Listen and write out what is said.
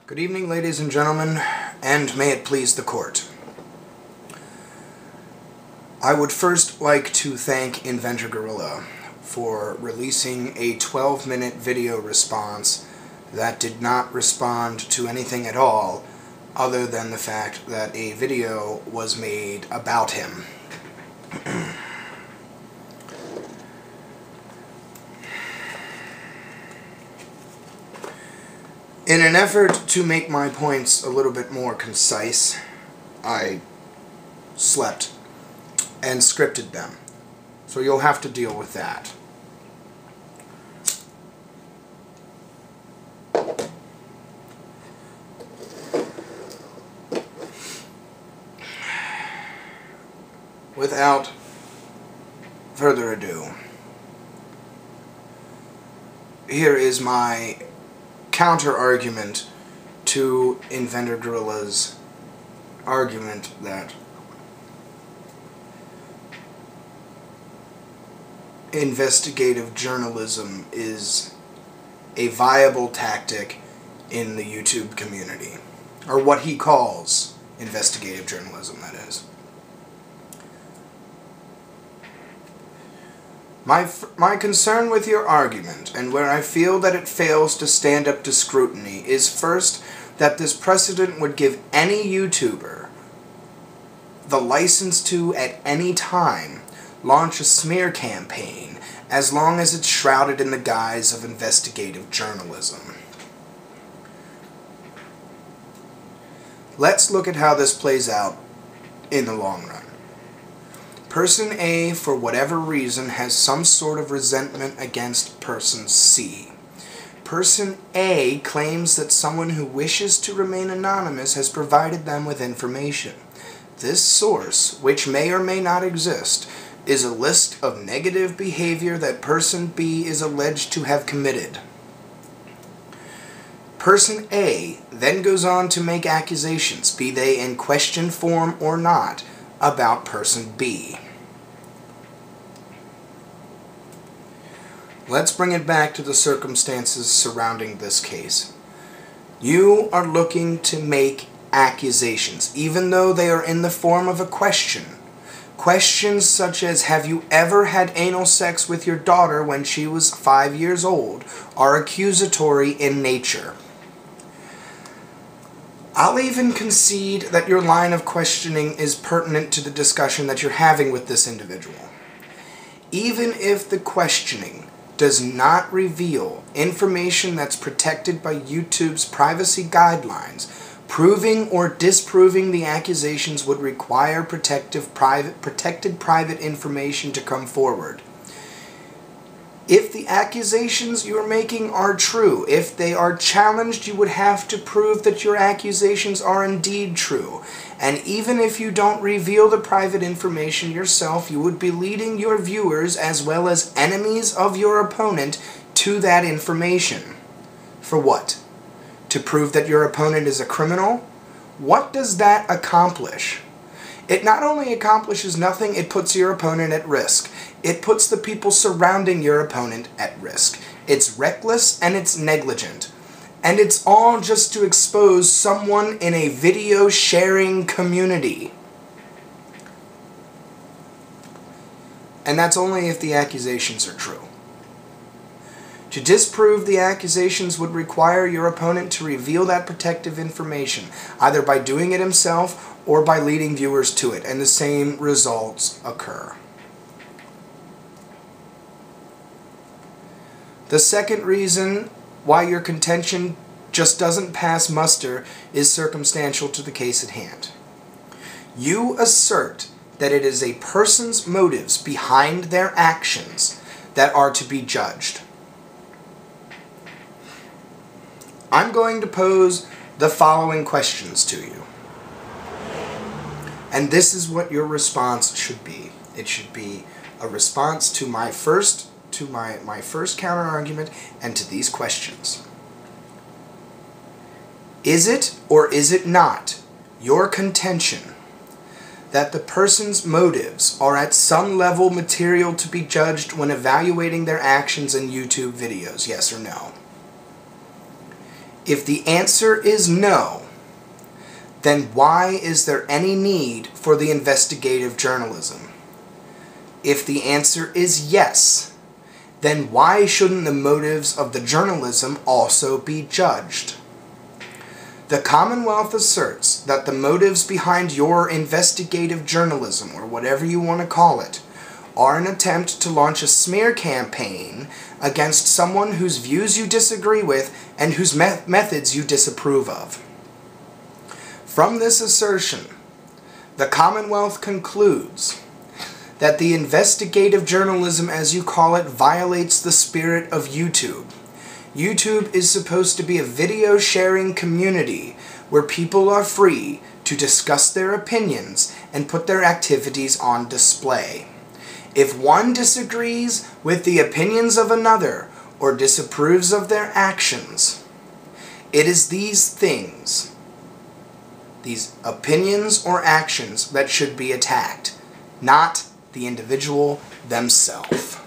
Good evening, ladies and gentlemen, and may it please the court. I would first like to thank Inventor Gorilla for releasing a 12-minute video response that did not respond to anything at all other than the fact that a video was made about him. In an effort to make my points a little bit more concise, I slept and scripted them. So you'll have to deal with that. Without further ado, here is my counter-argument to Inventor Gorilla's argument that investigative journalism is a viable tactic in the YouTube community, or what he calls investigative journalism, that is. My concern with your argument, and where I feel that it fails to stand up to scrutiny, is first that this precedent would give any YouTuber the license to, at any time, launch a smear campaign, as long as it's shrouded in the guise of investigative journalism. Let's look at how this plays out in the long run. Person A, for whatever reason, has some sort of resentment against Person C. Person A claims that someone who wishes to remain anonymous has provided them with information. This source, which may or may not exist, is a list of negative behavior that Person B is alleged to have committed. Person A then goes on to make accusations, be they in question form or not, about Person B. Let's bring it back to the circumstances surrounding this case. You are looking to make accusations, even though they are in the form of a question. Questions such as, have you ever had anal sex with your daughter when she was 5 years old, are accusatory in nature. I'll even concede that your line of questioning is pertinent to the discussion that you're having with this individual. Even if the questioning does not reveal information that's protected by YouTube's privacy guidelines, proving or disproving the accusations would require protected private information to come forward. If the accusations you're making are true, if they are challenged, you would have to prove that your accusations are indeed true. And even if you don't reveal the private information yourself, you would be leading your viewers, as well as enemies of your opponent, to that information. For what? To prove that your opponent is a criminal? What does that accomplish? It not only accomplishes nothing, it puts your opponent at risk. It puts the people surrounding your opponent at risk. It's reckless and it's negligent. And it's all just to expose someone in a video sharing community. And that's only if the accusations are true. To disprove the accusations would require your opponent to reveal that protective information, either by doing it himself or by leading viewers to it, and the same results occur. The second reason why your contention just doesn't pass muster is circumstantial to the case at hand. You assert that it is a person's motives behind their actions that are to be judged. I'm going to pose the following questions to you. And this is what your response should be. It should be a response to my first counter-argument and to these questions. Is it or is it not your contention that the person's motives are at some level material to be judged when evaluating their actions in YouTube videos? Yes or no? If the answer is no, then why is there any need for the investigative journalism? If the answer is yes, then why shouldn't the motives of the journalism also be judged? The Commonwealth asserts that the motives behind your investigative journalism, or whatever you want to call it, are an attempt to launch a smear campaign against someone whose views you disagree with and whose methods you disapprove of. From this assertion, the Commonwealth concludes that the investigative journalism, as you call it, violates the spirit of YouTube. YouTube is supposed to be a video sharing community where people are free to discuss their opinions and put their activities on display. If one disagrees with the opinions of another or disapproves of their actions, it is these things, these opinions or actions, that should be attacked, not the individual themselves.